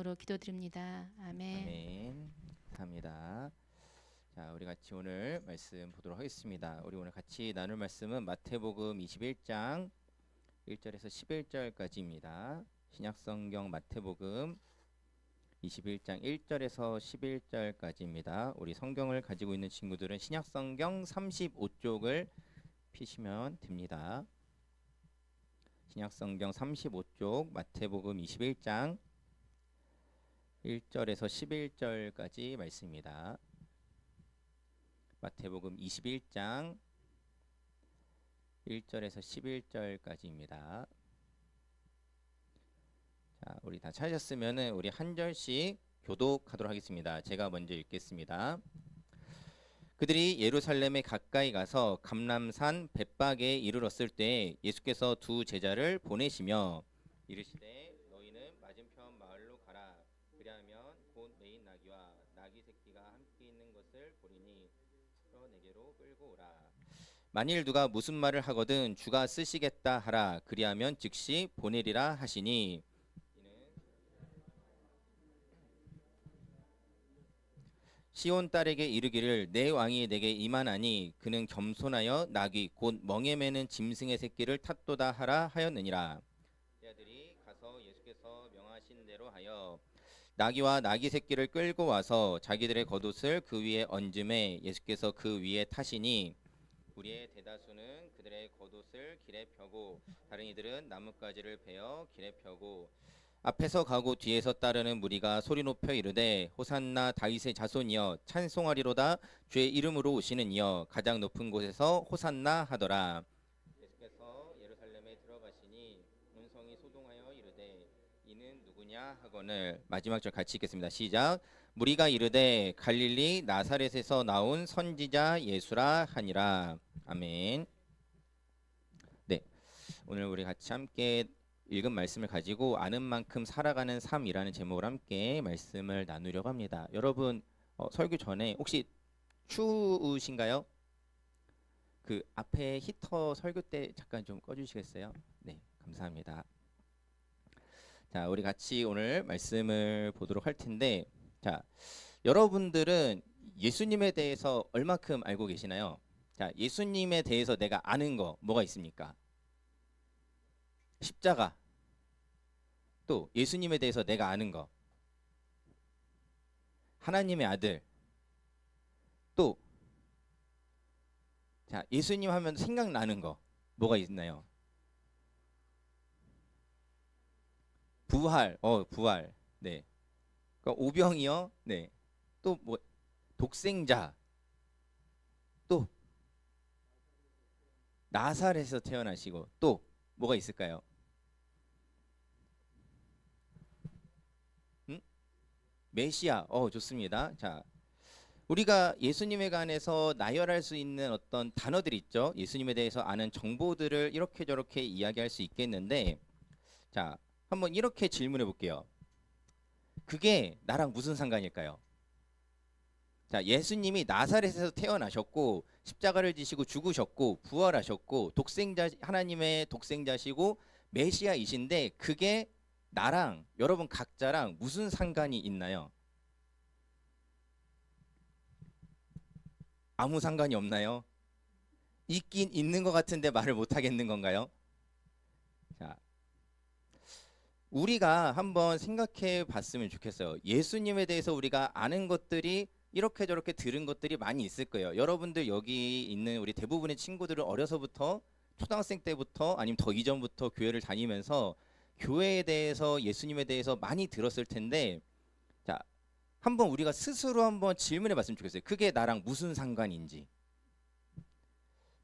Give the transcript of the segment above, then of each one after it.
이름으로 기도드립니다. 아멘. 아멘. 감사합니다. 자, 우리 같이 오늘 말씀 보도록 하겠습니다. 우리 오늘 같이 나눌 말씀은 마태복음 21장 1절에서 11절까지입니다. 신약성경 마태복음 21장 1절에서 11절까지입니다. 우리 성경을 가지고 있는 친구들은 신약성경 35쪽을 피시면 됩니다. 신약성경 35쪽 마태복음 21장 1절에서 11절까지 말씀입니다. 마태복음 21장 1절에서 11절까지입니다. 자, 우리 다 찾으셨으면은 우리 한 절씩 교독하도록 하겠습니다. 제가 먼저 읽겠습니다. 그들이 예루살렘에 가까이 가서 감람산 벳박에 이르렀을 때 예수께서 두 제자를 보내시며 이르시되 너희는 맞은편 마을로 가라. 그리하면 곧 메인 나귀와 나귀 새끼가 함께 있는 것을 보리니 서 내게로 끌고 오라. 만일 누가 무슨 말을 하거든 주가 쓰시겠다 하라. 그리하면 즉시 보내리라 하시니 시온 딸에게 이르기를 내 왕이 내게 임하나니 그는 겸손하여 나귀 곧 멍에 매는 짐승의 새끼를 탔도다 하라 하였느니라. 제자들이 가서 예수께서 명하신 대로 하여 나귀와 나귀 새끼를 끌고 와서 자기들의 겉옷을 그 위에 얹음에 예수께서 그 위에 타시니 우리의 대다수는 그들의 겉옷을 길에 펴고 다른 이들은 나뭇가지를 베어 길에 펴고 앞에서 가고 뒤에서 따르는 무리가 소리 높여 이르되 호산나 다윗의 자손이여 찬송하리로다 주의 이름으로 오시는 이여 가장 높은 곳에서 호산나 하더라. 예수께서 예루살렘에 들어가시니 온 성이 소동하여 이르되 이는 누구냐 하거늘. 마지막 절 같이 읽겠습니다. 시작. 무리가 이르되 갈릴리 나사렛에서 나온 선지자 예수라 하니라. 아멘. 네, 오늘 우리 같이 함께 읽은 말씀을 가지고 아는 만큼 살아가는 삶이라는 제목으로 함께 말씀을 나누려고 합니다. 여러분 설교 전에 혹시 추우신가요? 그 앞에 히터 설교 때 잠깐 좀 꺼주시겠어요? 네, 감사합니다. 자, 우리 같이 오늘 말씀을 보도록 할 텐데, 자, 여러분들은 예수님에 대해서 얼마큼 알고 계시나요? 자, 예수님에 대해서 내가 아는 거 뭐가 있습니까? 십자가. 또 예수님에 대해서 내가 아는 거 하나님의 아들. 또 자, 예수님 하면 생각나는 거 뭐가 있나요? 부활. 부활. 네. 그러니까 오병이요. 네. 또 뭐 독생자. 또 나사렛에서 태어나시고 또 뭐가 있을까요? 메시아. 좋습니다. 자, 우리가 예수님에 관해서 나열할 수 있는 어떤 단어들이 있죠. 예수님에 대해서 아는 정보들을 이렇게 저렇게 이야기할 수 있겠는데, 자, 한번 이렇게 질문해 볼게요. 그게 나랑 무슨 상관일까요? 자, 예수님이 나사렛에서 태어나셨고 십자가를 지시고 죽으셨고 부활하셨고 독생자, 하나님의 독생자시고 메시아이신데 그게 나랑 여러분 각자랑 무슨 상관이 있나요? 아무 상관이 없나요? 있긴 있는 것 같은데 말을 못 하겠는 건가요? 자, 우리가 한번 생각해 봤으면 좋겠어요. 예수님에 대해서 우리가 아는 것들이 이렇게 저렇게 들은 것들이 많이 있을 거예요. 여러분들 여기 있는 우리 대부분의 친구들은 어려서부터 초등학생 때부터 아니면 더 이전부터 교회를 다니면서 교회에 대해서 예수님에 대해서 많이 들었을 텐데, 자, 한번 우리가 스스로 한번 질문해 봤으면 좋겠어요. 그게 나랑 무슨 상관인지.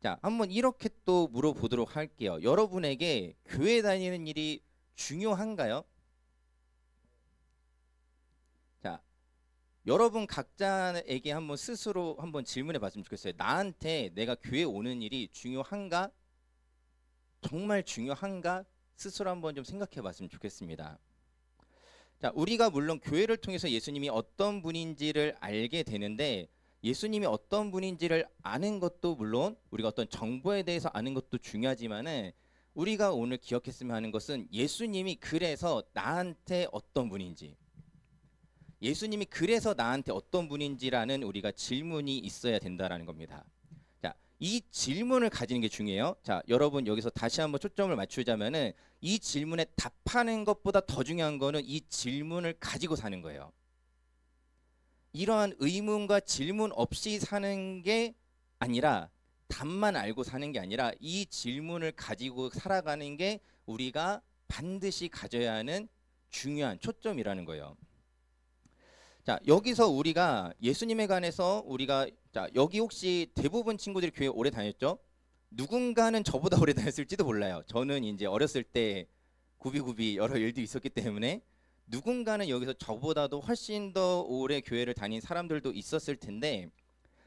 자, 한번 이렇게 또 물어보도록 할게요. 여러분에게 교회 다니는 일이 중요한가요? 자, 여러분 각자에게 한번 스스로 한번 질문해 봤으면 좋겠어요. 나한테 내가 교회 오는 일이 중요한가? 정말 중요한가? 스스로 한번 좀 생각해 봤으면 좋겠습니다. 자, 우리가 물론 교회를 통해서 예수님이 어떤 분인지를 알게 되는데, 예수님이 어떤 분인지를 아는 것도 물론 우리가 어떤 정보에 대해서 아는 것도 중요하지만은 우리가 오늘 기억했으면 하는 것은 예수님이 그래서 나한테 어떤 분인지, 예수님이 그래서 나한테 어떤 분인지라는 우리가 질문이 있어야 된다라는 겁니다. 자, 이 질문을 가지는 게 중요해요. 자, 여러분 여기서 다시 한번 초점을 맞추자면은 이 질문에 답하는 것보다 더 중요한 거는 이 질문을 가지고 사는 거예요. 이러한 의문과 질문 없이 사는 게 아니라 답만 알고 사는 게 아니라 이 질문을 가지고 살아가는 게 우리가 반드시 가져야 하는 중요한 초점이라는 거예요. 자, 여기서 우리가 예수님에 관해서 우리가 자, 여기 혹시 대부분 친구들이 교회 오래 다녔죠? 누군가는 저보다 오래 다녔을지도 몰라요. 저는 이제 어렸을 때 구비구비 여러 일도 있었기 때문에 누군가는 여기서 저보다도 훨씬 더 오래 교회를 다닌 사람들도 있었을 텐데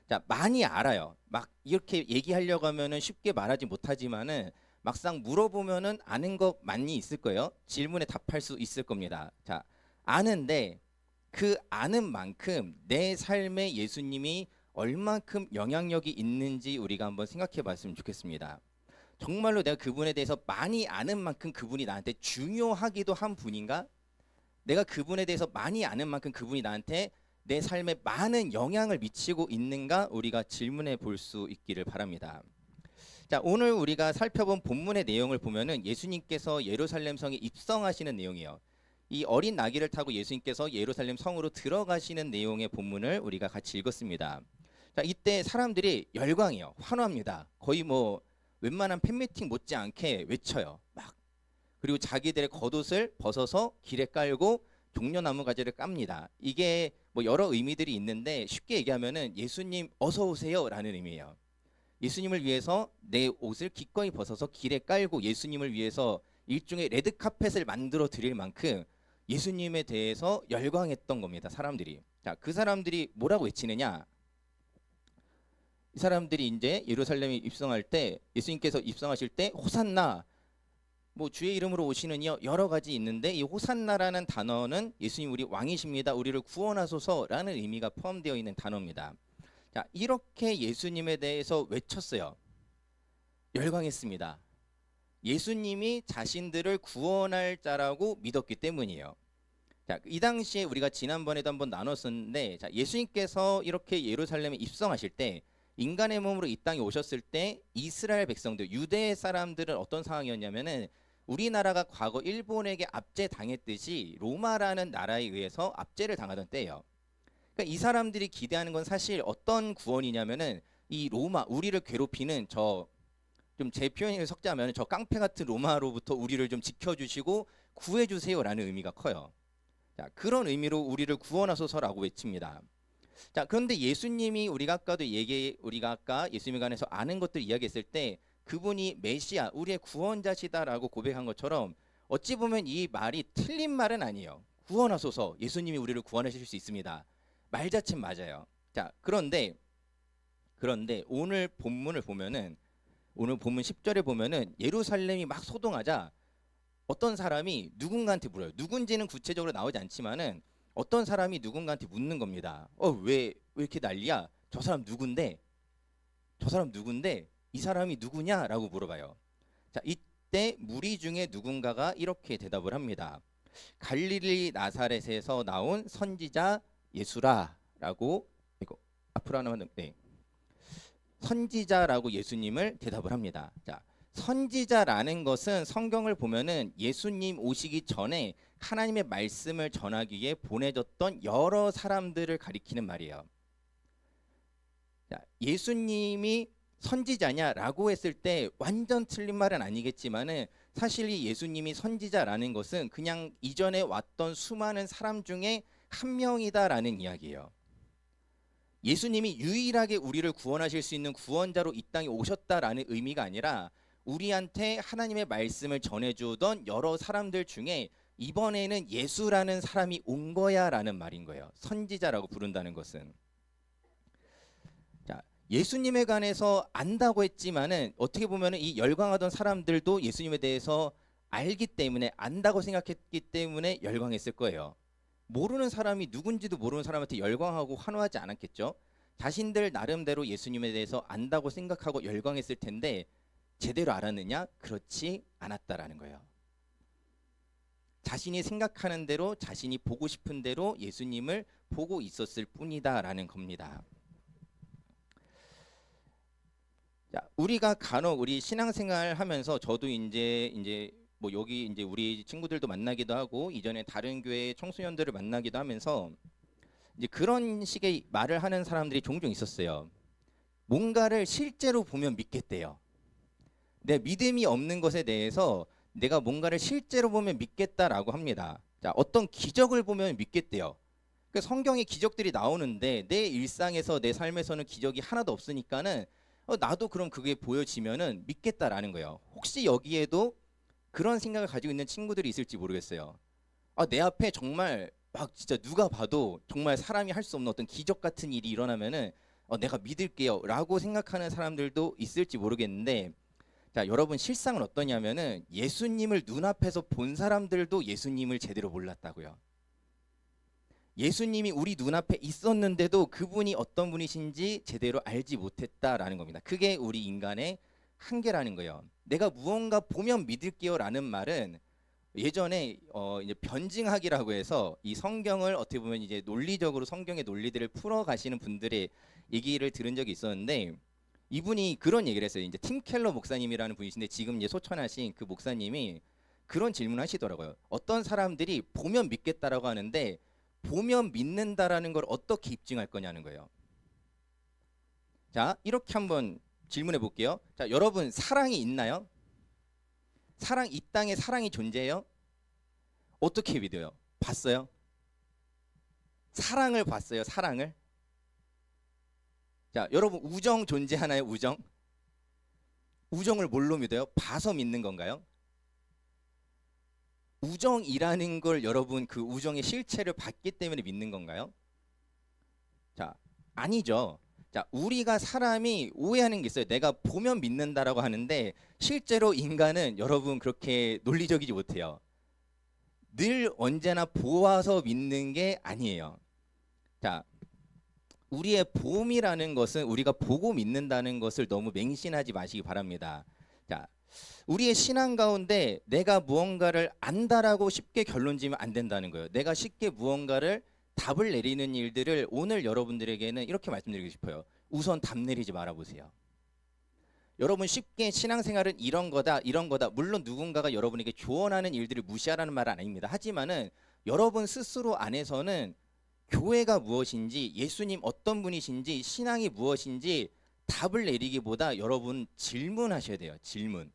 자, 많이 알아요. 막 이렇게 얘기하려고 하면은 쉽게 말하지 못하지만은 막상 물어보면은 아는 것 많이 있을 거예요. 질문에 답할 수 있을 겁니다. 자, 아는데 그 아는 만큼 내 삶에 예수님이 얼만큼 영향력이 있는지 우리가 한번 생각해 봤으면 좋겠습니다. 정말로 내가 그분에 대해서 많이 아는 만큼 그분이 나한테 중요하기도 한 분인가? 내가 그분에 대해서 많이 아는 만큼 그분이 나한테 내 삶에 많은 영향을 미치고 있는가 우리가 질문해 볼 수 있기를 바랍니다. 자, 오늘 우리가 살펴본 본문의 내용을 보면은 예수님께서 예루살렘 성에 입성하시는 내용이에요. 이 어린 나귀를 타고 예수님께서 예루살렘 성으로 들어가시는 내용의 본문을 우리가 같이 읽었습니다. 자, 이때 사람들이 열광해요. 환호합니다. 거의 뭐 웬만한 팬미팅 못지않게 외쳐요. 막 그리고 자기들의 겉옷을 벗어서 길에 깔고 종려나무 가지를 깝니다. 이게 뭐 여러 의미들이 있는데 쉽게 얘기하면은 예수님 어서 오세요라는 의미예요. 예수님을 위해서 내 옷을 기꺼이 벗어서 길에 깔고 예수님을 위해서 일종의 레드카펫을 만들어 드릴 만큼 예수님에 대해서 열광했던 겁니다. 사람들이. 자, 그 사람들이 뭐라고 외치느냐? 이 사람들이 이제 예루살렘에 입성할 때 예수님께서 입성하실 때 호산나 뭐 주의 이름으로 오시는요 여러 가지 있는데 이 호산나라는 단어는 예수님 우리 왕이십니다. 우리를 구원하소서라는 의미가 포함되어 있는 단어입니다. 자, 이렇게 예수님에 대해서 외쳤어요. 열광했습니다. 예수님이 자신들을 구원할 자라고 믿었기 때문이에요. 자, 이 당시에 우리가 지난번에도 한번 나눴었는데 자, 예수님께서 이렇게 예루살렘에 입성하실 때 인간의 몸으로 이 땅에 오셨을 때 이스라엘 백성들, 유대 사람들은 어떤 상황이었냐면은 우리나라가 과거 일본에게 압제당했듯이 로마라는 나라에 의해서 압제를 당하던 때예요. 그러니까 이 사람들이 기대하는 건 사실 어떤 구원이냐면은 이 로마, 우리를 괴롭히는 저 좀 제 표현을 섞자면 저 깡패 같은 로마로부터 우리를 좀 지켜주시고 구해주세요라는 의미가 커요. 자, 그런 의미로 우리를 구원하소서라고 외칩니다. 자, 그런데 예수님이 우리가 아까 예수님에 관해서 아는 것들 이야기했을 때 그분이 메시아, 우리의 구원자시다라고 고백한 것처럼 어찌 보면 이 말이 틀린 말은 아니에요. 구원하소서, 예수님이 우리를 구원하실 수 있습니다. 말 자체는 맞아요. 자, 그런데 오늘 본문을 보면은 오늘 본문 10절에 보면은 예루살렘이 막 소동하자 어떤 사람이 누군가한테 물어요. 누군지는 구체적으로 나오지 않지만은 어떤 사람이 누군가한테 묻는 겁니다. 왜 이렇게 난리야? 저 사람 누군데? 이 사람이 누구냐라고 물어봐요. 자, 이때 무리 중에 누군가가 이렇게 대답을 합니다. 갈릴리 나사렛에서 나온 선지자 예수라라고 이거 앞으로 하나만 네. 선지자라고 예수님을 대답을 합니다. 자, 선지자라는 것은 성경을 보면은 예수님 오시기 전에 하나님의 말씀을 전하기 위해 보내졌던 여러 사람들을 가리키는 말이에요. 자, 예수님이 선지자냐라고 했을 때 완전 틀린 말은 아니겠지만은 사실 이 예수님이 선지자라는 것은 그냥 이전에 왔던 수많은 사람 중에 한 명이다라는 이야기예요. 예수님이 유일하게 우리를 구원하실 수 있는 구원자로 이 땅에 오셨다라는 의미가 아니라 우리한테 하나님의 말씀을 전해주던 여러 사람들 중에 이번에는 예수라는 사람이 온 거야라는 말인 거예요. 선지자라고 부른다는 것은. 자, 예수님에 관해서 안다고 했지만은 어떻게 보면은 이 열광하던 사람들도 예수님에 대해서 알기 때문에 안다고 생각했기 때문에 열광했을 거예요. 모르는 사람이 누군지도 모르는 사람한테 열광하고 환호하지 않았겠죠. 자신들 나름대로 예수님에 대해서 안다고 생각하고 열광했을 텐데 제대로 알았느냐? 그렇지 않았다라는 거예요. 자신이 생각하는 대로 자신이 보고 싶은 대로 예수님을 보고 있었을 뿐이다라는 겁니다. 자, 우리가 간혹 우리 신앙생활 하면서 저도 이제 뭐 여기 이제 우리 친구들도 만나기도 하고 이전에 다른 교회 청소년들을 만나기도 하면서 이제 그런 식의 말을 하는 사람들이 종종 있었어요. 뭔가를 실제로 보면 믿겠대요. 내 믿음이 없는 것에 대해서 내가 뭔가를 실제로 보면 믿겠다라고 합니다. 자, 어떤 기적을 보면 믿겠대요. 그 성경에 기적들이 나오는데 내 일상에서 내 삶에서는 기적이 하나도 없으니까는 나도 그럼 그게 보여지면은 믿겠다라는 거예요. 혹시 여기에도 그런 생각을 가지고 있는 친구들이 있을지 모르겠어요. 내 앞에 정말 막 진짜 누가 봐도 정말 사람이 할 수 없는 어떤 기적 같은 일이 일어나면은 내가 믿을게요 라고 생각하는 사람들도 있을지 모르겠는데, 자, 여러분 실상은 어떠냐면은 예수님을 눈앞에서 본 사람들도 예수님을 제대로 몰랐다고요. 예수님이 우리 눈앞에 있었는데도 그분이 어떤 분이신지 제대로 알지 못했다라는 겁니다. 그게 우리 인간의 한계라는 거예요. 내가 무언가 보면 믿을게요 라는 말은 예전에 이제 변증학이라고 해서 이 성경을 어떻게 보면 이제 논리적으로 성경의 논리들을 풀어 가시는 분들의 얘기를 들은 적이 있었는데, 이분이 그런 얘기를 했어요. 이제 팀 켈러 목사님이라는 분이신데 지금 이제 소천하신 그 목사님이 그런 질문을 하시더라고요. 어떤 사람들이 보면 믿겠다라고 하는데 보면 믿는다라는 걸 어떻게 입증할 거냐는 거예요. 자, 이렇게 한번 질문해 볼게요. 자, 여러분 사랑이 있나요? 이 땅에 사랑이 존재해요? 어떻게 믿어요? 봤어요? 사랑을 봤어요? 사랑을? 자, 여러분 우정 존재하나요? 우정? 우정을 뭘로 믿어요? 봐서 믿는 건가요? 우정이라는 걸 여러분 그 우정의 실체를 봤기 때문에 믿는 건가요? 자, 아니죠. 자, 우리가 사람이 오해하는 게 있어요. 내가 보면 믿는다라고 하는데 실제로 인간은 여러분 그렇게 논리적이지 못해요. 늘 언제나 보아서 믿는 게 아니에요. 자, 우리의 봄이라는 것은 우리가 보고 믿는다는 것을 너무 맹신하지 마시기 바랍니다. 자, 우리의 신앙 가운데 내가 무언가를 안다라고 쉽게 결론 지으면 안 된다는 거예요. 내가 쉽게 무언가를 답을 내리는 일들을 오늘 여러분들에게는 이렇게 말씀드리고 싶어요. 우선 답 내리지 말아보세요. 여러분 쉽게 신앙생활은 이런 거다 이런 거다, 물론 누군가가 여러분에게 조언하는 일들을 무시하라는 말은 아닙니다. 하지만은 여러분 스스로 안에서는 교회가 무엇인지, 예수님 어떤 분이신지, 신앙이 무엇인지 답을 내리기보다 여러분 질문하셔야 돼요. 질문.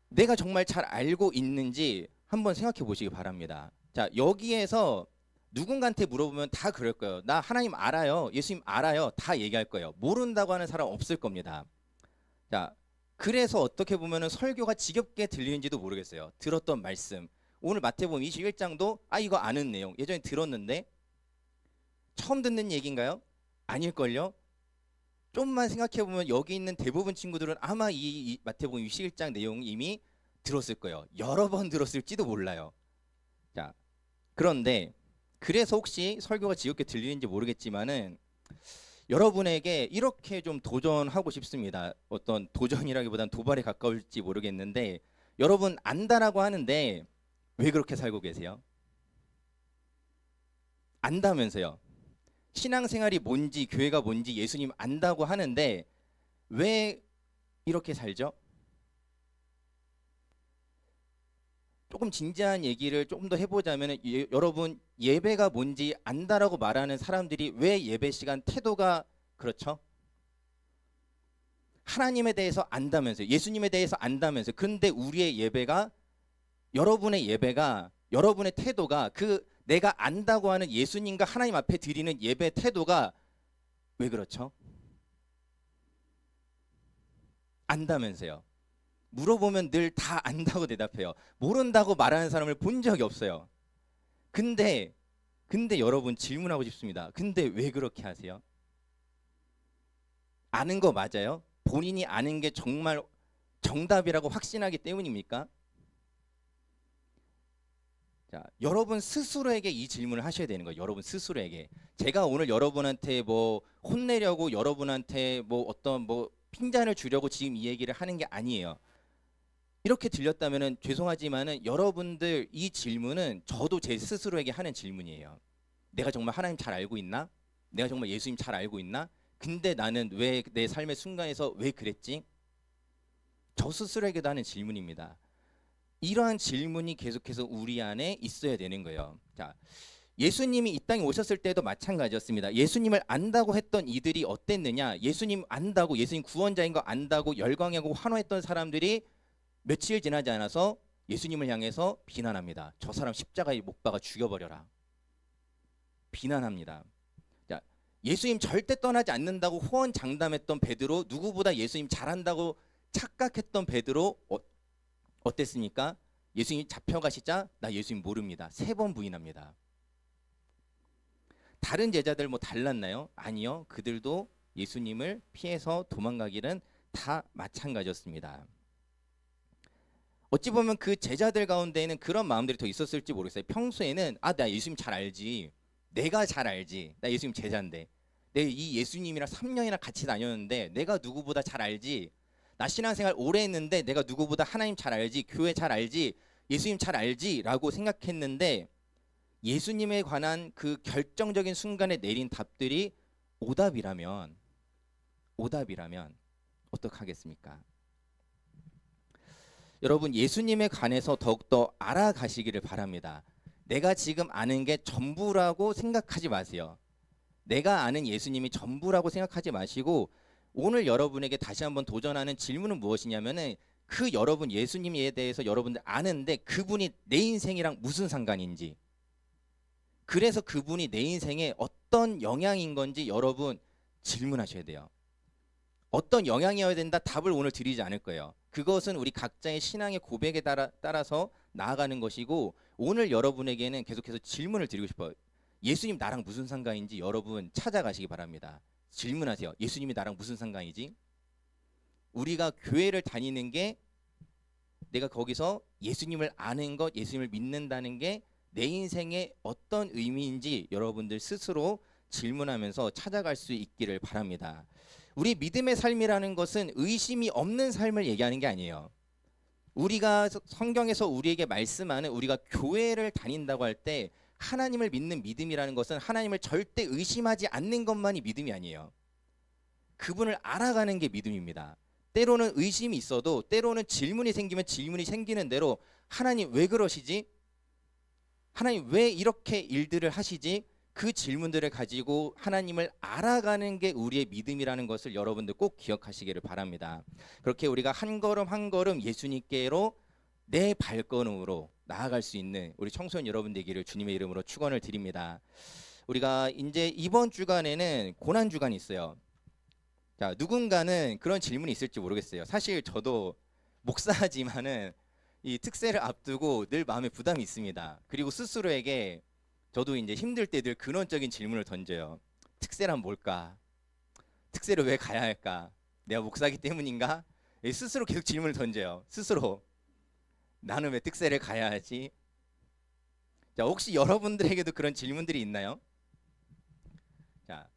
내가 정말 잘 알고 있는지 한번 생각해 보시기 바랍니다. 자, 여기에서 누군가한테 물어보면 다 그럴 거예요. 나 하나님 알아요. 예수님 알아요. 다 얘기할 거예요. 모른다고 하는 사람 없을 겁니다. 자, 그래서 어떻게 보면은 설교가 지겹게 들리는지도 모르겠어요. 들었던 말씀. 오늘 마태복음 21장도 이거 아는 내용. 예전에 들었는데 처음 듣는 얘기인가요? 아닐걸요? 좀만 생각해 보면 여기 있는 대부분 친구들은 아마 이 마태복음 21장 내용 이미 들었을 거예요. 여러 번 들었을지도 몰라요. 자, 그런데 그래서 혹시 설교가 지겹게 들리는지 모르겠지만은 여러분에게 이렇게 좀 도전하고 싶습니다. 어떤 도전이라기보다는 도발에 가까울지 모르겠는데, 여러분 안다라고 하는데 왜 그렇게 살고 계세요? 안다면서요. 신앙생활이 뭔지, 교회가 뭔지 예수님 안다고 하는데 왜 이렇게 살죠? 조금 진지한 얘기를 조금 더 해보자면, 여러분 예배가 뭔지 안다라고 말하는 사람들이 왜 예배 시간 태도가 그렇죠? 하나님에 대해서 안다면서요. 예수님에 대해서 안다면서요. 근데 우리의 예배가, 여러분의 예배가, 여러분의 태도가 그 내가 안다고 하는 예수님과 하나님 앞에 드리는 예배 태도가 왜 그렇죠? 안다면서요. 물어보면 늘 다 안다고 대답해요. 모른다고 말하는 사람을 본 적이 없어요. 근데 여러분 질문하고 싶습니다. 근데 왜 그렇게 하세요? 아는 거 맞아요? 본인이 아는 게 정말 정답이라고 확신하기 때문입니까? 자, 여러분 스스로에게 이 질문을 하셔야 되는 거예요. 여러분 스스로에게. 제가 오늘 여러분한테 뭐 혼내려고, 여러분한테 뭐 어떤 뭐 핀잔을 주려고 지금 이 얘기를 하는 게 아니에요. 이렇게 들렸다면은 죄송하지만은 여러분들 이 질문은 저도 제 스스로에게 하는 질문이에요. 내가 정말 하나님 잘 알고 있나? 내가 정말 예수님 잘 알고 있나? 근데 나는 왜 내 삶의 순간에서 왜 그랬지? 저 스스로에게도 하는 질문입니다. 이러한 질문이 계속해서 우리 안에 있어야 되는 거예요. 자, 예수님이 이 땅에 오셨을 때도 마찬가지였습니다. 예수님을 안다고 했던 이들이 어땠느냐? 예수님 안다고, 예수님 구원자인 거 안다고 열광하고 환호했던 사람들이 며칠 지나지 않아서 예수님을 향해서 비난합니다. 저 사람 십자가에 못 박아 죽여버려라. 비난합니다. 자, 예수님 절대 떠나지 않는다고 호언장담했던 베드로, 누구보다 예수님 잘한다고 착각했던 베드로 어땠습니까? 예수님 잡혀가시자 나 예수님 모릅니다. 3번 부인합니다. 다른 제자들 뭐 달랐나요? 아니요. 그들도 예수님을 피해서 도망가기는 다 마찬가지였습니다. 어찌 보면 그 제자들 가운데에는 그런 마음들이 더 있었을지 모르겠어요. 평소에는 나 예수님 잘 알지. 내가 잘 알지. 나 예수님 제자인데. 내 이 예수님이랑 3년이나 같이 다녔는데 내가 누구보다 잘 알지. 나 신앙생활 오래 했는데 내가 누구보다 하나님 잘 알지. 교회 잘 알지. 예수님 잘 알지. 라고 생각했는데 예수님에 관한 그 결정적인 순간에 내린 답들이 오답이라면 어떡하겠습니까? 여러분, 예수님에 관해서 더욱더 알아가시기를 바랍니다. 내가 지금 아는 게 전부라고 생각하지 마세요. 내가 아는 예수님이 전부라고 생각하지 마시고 오늘 여러분에게 다시 한번 도전하는 질문은 무엇이냐면은 그 여러분 예수님에 대해서 여러분들 아는데 그분이 내 인생이랑 무슨 상관인지, 그래서 그분이 내 인생에 어떤 영향인 건지 여러분 질문하셔야 돼요. 어떤 영향이어야 된다 답을 오늘 드리지 않을 거예요. 그것은 우리 각자의 신앙의 고백에 따라서 나아가는 것이고 오늘 여러분에게는 계속해서 질문을 드리고 싶어요. 예수님 나랑 무슨 상관인지 여러분 찾아가시기 바랍니다. 질문하세요. 예수님이 나랑 무슨 상관이지? 우리가 교회를 다니는 게 내가 거기서 예수님을 아는 것, 예수님을 믿는다는 게 내 인생에 어떤 의미인지 여러분들 스스로 질문하면서 찾아갈 수 있기를 바랍니다. 우리 믿음의 삶이라는 것은 의심이 없는 삶을 얘기하는 게 아니에요. 우리가 성경에서 우리에게 말씀하는 우리가 교회를 다닌다고 할 때 하나님을 믿는 믿음이라는 것은 하나님을 절대 의심하지 않는 것만이 믿음이 아니에요. 그분을 알아가는 게 믿음입니다. 때로는 의심이 있어도 때로는 질문이 생기면 질문이 생기는 대로 하나님 왜 그러시지? 하나님 왜 이렇게 일들을 하시지? 그 질문들을 가지고 하나님을 알아가는 게 우리의 믿음이라는 것을 여러분들 꼭 기억하시기를 바랍니다. 그렇게 우리가 한 걸음 한 걸음 예수님께로 내 발걸음으로 나아갈 수 있는 우리 청소년 여러분 되기를 주님의 이름으로 축원을 드립니다. 우리가 이제 이번 주간에는 고난 주간이 있어요. 자, 누군가는 그런 질문이 있을지 모르겠어요. 사실 저도 목사지만은 이 특세를 앞두고 늘 마음에 부담이 있습니다. 그리고 스스로에게 저도 이제 힘들 때 늘 근원적인 질문을 던져요. 특세란 뭘까? 특세를 왜 가야 할까? 내가 목사기 때문인가? 스스로 계속 질문을 던져요. 스스로. 나는 왜 특세를 가야 하지? 자, 혹시 여러분들에게도 그런 질문들이 있나요? 자,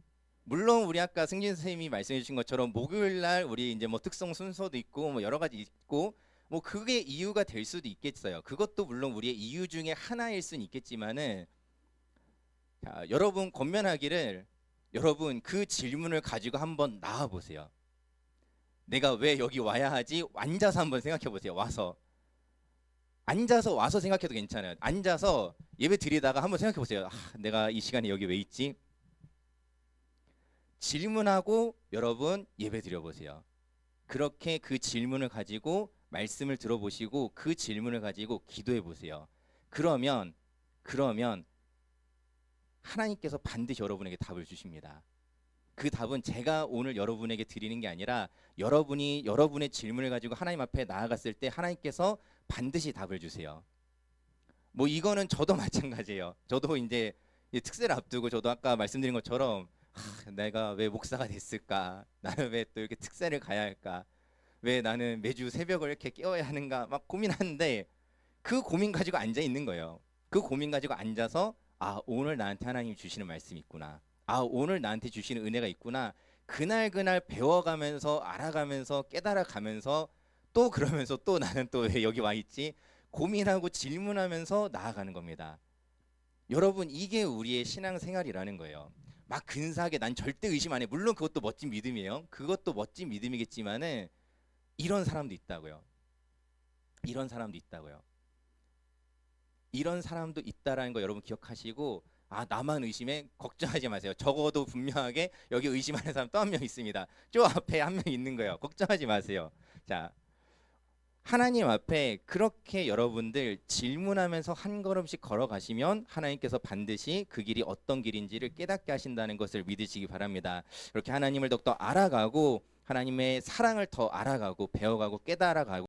물론 우리 아까 승진 선생님이 말씀해 주신 것처럼 목요일 날 우리 이제 뭐 특성 순서도 있고 뭐 여러 가지 있고 뭐 그게 이유가 될 수도 있겠어요. 그것도 물론 우리의 이유 중에 하나일 수는 있겠지만은 자, 여러분 권면하기를 여러분 그 질문을 가지고 한번 나와 보세요. 내가 왜 여기 와야 하지? 앉아서 한번 생각해 보세요. 와서 생각해도 괜찮아요. 앉아서 예배 드리다가 한번 생각해 보세요. 내가 이 시간에 여기 왜 있지? 질문하고 여러분 예배 드려 보세요. 그렇게 그 질문을 가지고 말씀을 들어보시고 그 질문을 가지고 기도해 보세요. 그러면 하나님께서 반드시 여러분에게 답을 주십니다. 그 답은 제가 오늘 여러분에게 드리는 게 아니라 여러분이 여러분의 질문을 가지고 하나님 앞에 나아갔을 때 하나님께서 반드시 답을 주세요. 뭐 이거는 저도 마찬가지예요. 저도 이제 특세를 앞두고 저도 아까 말씀드린 것처럼 내가 왜 목사가 됐을까? 나는 왜 또 이렇게 특세를 가야 할까? 왜 나는 매주 새벽을 이렇게 깨워야 하는가? 막 고민하는데 그 고민 가지고 앉아 있는 거예요. 그 고민 가지고 앉아서 오늘 나한테 하나님이 주시는 말씀이 있구나. 오늘 나한테 주시는 은혜가 있구나. 그날 배워가면서 알아가면서 깨달아가면서 또 그러면서 또 나는 또 왜 여기 와 있지? 고민하고 질문하면서 나아가는 겁니다. 여러분, 이게 우리의 신앙생활이라는 거예요. 막 근사하게 난 절대 의심 안 해. 물론 그것도 멋진 믿음이에요. 그것도 멋진 믿음이겠지만은 이런 사람도 있다고요. 이런 사람도 있다고요. 이런 사람도 있다라는 거 여러분 기억하시고, 아, 나만 의심해? 걱정하지 마세요. 적어도 분명하게 여기 의심하는 사람 또 한 명 있습니다. 저 앞에 한 명 있는 거예요. 걱정하지 마세요. 자, 하나님 앞에 그렇게 여러분들 질문하면서 한 걸음씩 걸어가시면 하나님께서 반드시 그 길이 어떤 길인지를 깨닫게 하신다는 것을 믿으시기 바랍니다. 그렇게 하나님을 더욱더 알아가고 하나님의 사랑을 더 알아가고 배워가고 깨달아가고